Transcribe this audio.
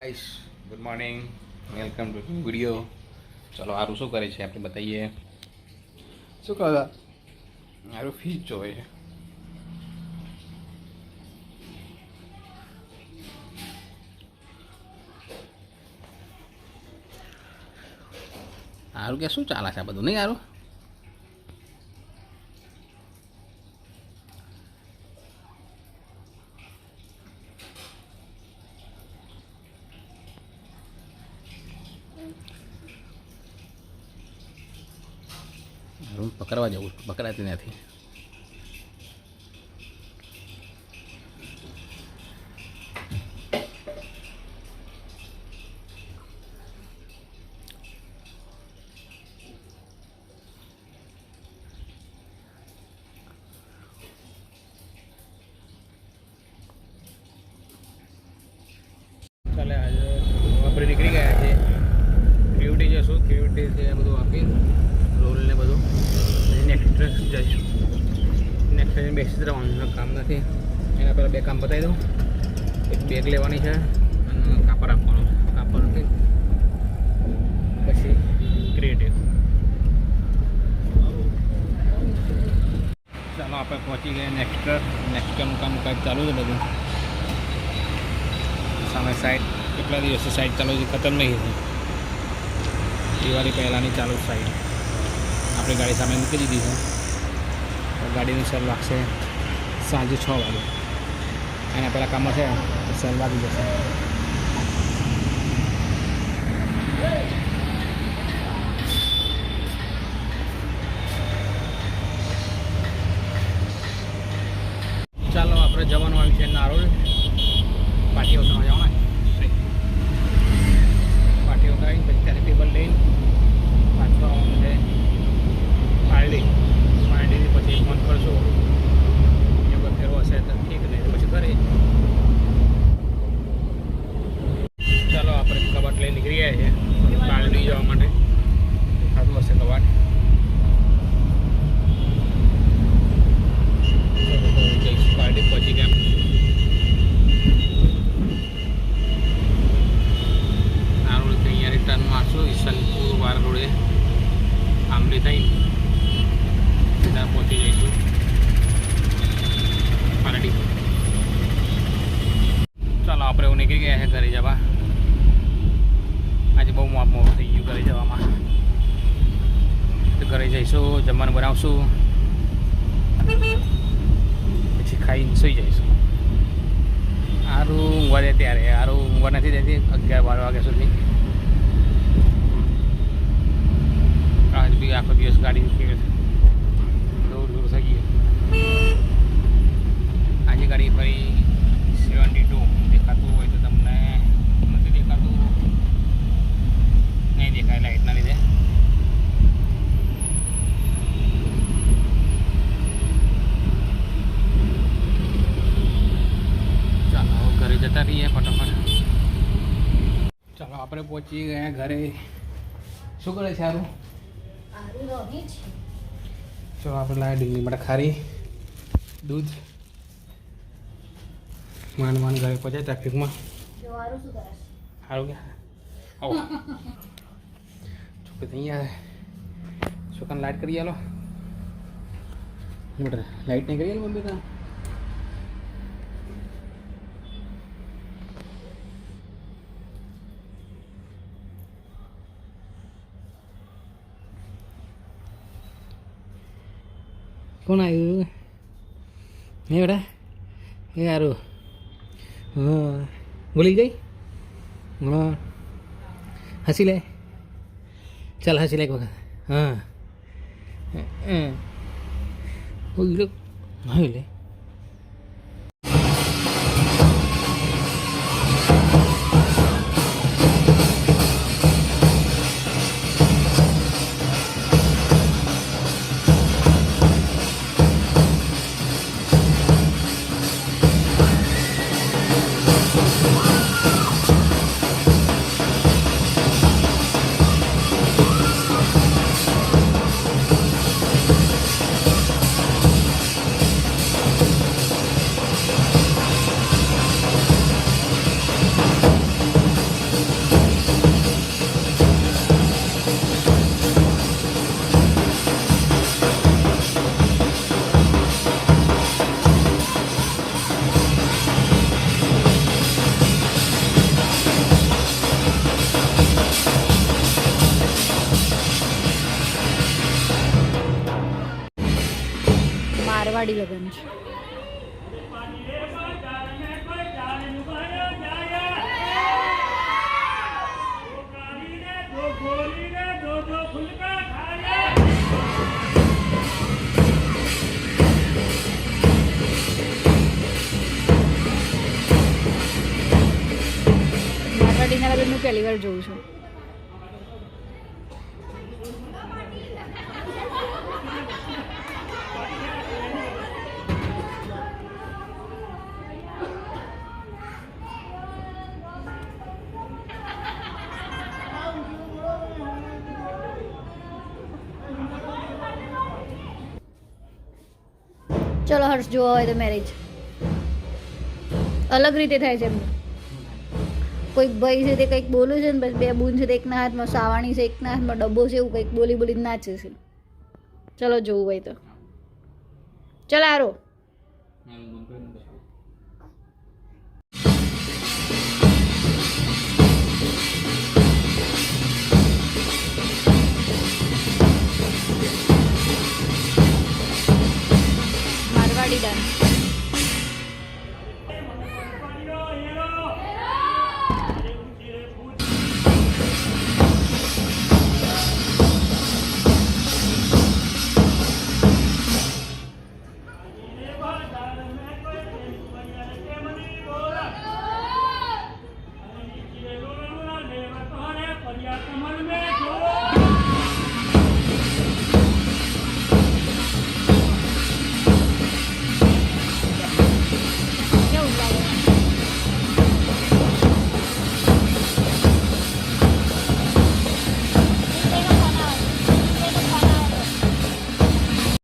Guys good morning, welcome to video. ચલો આરું શું કરે છે આપણે બતાવીએ. શું કહો આરું ફીસ જોવે છે. આરું કે શું ચાલે છે આ બધું નહીં આરું. પકડવા જવું પકડાતી નથી. ચાલે આજે આપણે નીકળી ગયા છે. ક્યુટી જશું, ક્યુટી છે બધું આપી રોલ ને બધું. નેક્સ્ટ જઈશું. નેક્સ્ટ ટાઈમ બેસી રહેવાનું કામ નથી. એના પહેલાં બે કામ બતાવી દઉં. એક બેગ લેવાની છે અને કાપડ આપવાનું. કાપડ આપી પછી ક્રિએટિવ. ચાલો આપણે પહોંચી ગયા નેક્સ્ટનું કામ કાંઈક ચાલુ છે બધું. સામે સાઈડ કેટલા દિવસથી સાઈડ ચાલુ છે, ખતમ નહીં હતી. દિવાળી પહેલાંની ચાલુ સાઈડ આપણી ગાડી સામે મૂકી દીધી છે. ગાડીની સેલ લાગશે સાંજે 6 વાગે. એના પહેલાં કામ છે તો સેલ લાગી જશે. ચાલો આપણે જવાનું આવ્યું છે નારોલ. પાટીઓ ઉતરવા જવાના. પાટીઓ ઉતરાવીને પછી ત્યારે ટેબલ લઈને પાછું આવવાનું છે પારડી. પારડીની પછી ફોન કરશો એ કોઈ ફેરવો હશે તો ઠીક, નહીં પછી ઘરે. ચાલો આપણે કબાટ લઈને નીકળી ગયા છે પારડી જવા માટે. સારું હશે કબાટ. જઈશું પારડી પહોંચી ગયા. રિટર્ન મારશું ઈસનપુર વાર રોડે આંબલી થઈ ત્યાં પહોંચી જઈશું પારડી. ચાલો આપણે એવું નીકળી ગયા છે ઘરે જવા. આજે બહુ મોડું થઈ ગયું ઘરે જવામાં. તો ઘરે જઈશું, જમવાનું બનાવશું, પછી ખાઈને સૂઈ જઈશું. સારું ઊંઘવા દે ત્યારે. સારું ઊંઘવા નથી દેતી 11-12 વાગ્યા સુધી. આજ બી આખો દિવસ ગાડી દૂર થઈ ગઈ. આજે ગાડી ફરી 72 દેખાતું હોય તો તમને નથી દેખાતું, નહીં દેખાય લાઇટના લીધે. ચાલો ઘરે જતા રહીએ ફટાફટ. ચાલો આપણે પહોંચી ગયા ઘરે. શું કરે છે સારું? ચલો આપણે લાવી ડુંગળી માટે ખારી દૂધ. માંડ ઘરે પહોંચ્યા ટ્રાફિકમાં. સારું કે છોકરી અહીંયા છોકરાને લાઇટ કરી આલો. મોટર લાઇટ નહીં કરી આલો મમ્મી તા. કોણ આવ્યું? હે બેટા એ સારું. હા ભૂલી ગઈ. હા હસી લે. ચાલ હસી લે એક વખત. હા હા લે. મારવાડી લગ્ન છે. મારવાડીના લગ્ન હું પહેલી વાર જોઉં છું. ચલો હર્ષ જોવા હોય તો મેરેજ અલગ રીતે થાય છે એમને. કોઈક ભાઈ છે તે કંઈક બોલું છે ને બસ બે બૂન છે તે એકના હાથમાં સાવાણી છે એકના હાથમાં ડબ્બો છે એવું કંઈક બોલી બોલી નાચે છે. ચલો જોવું હોય તો ચલ આરો.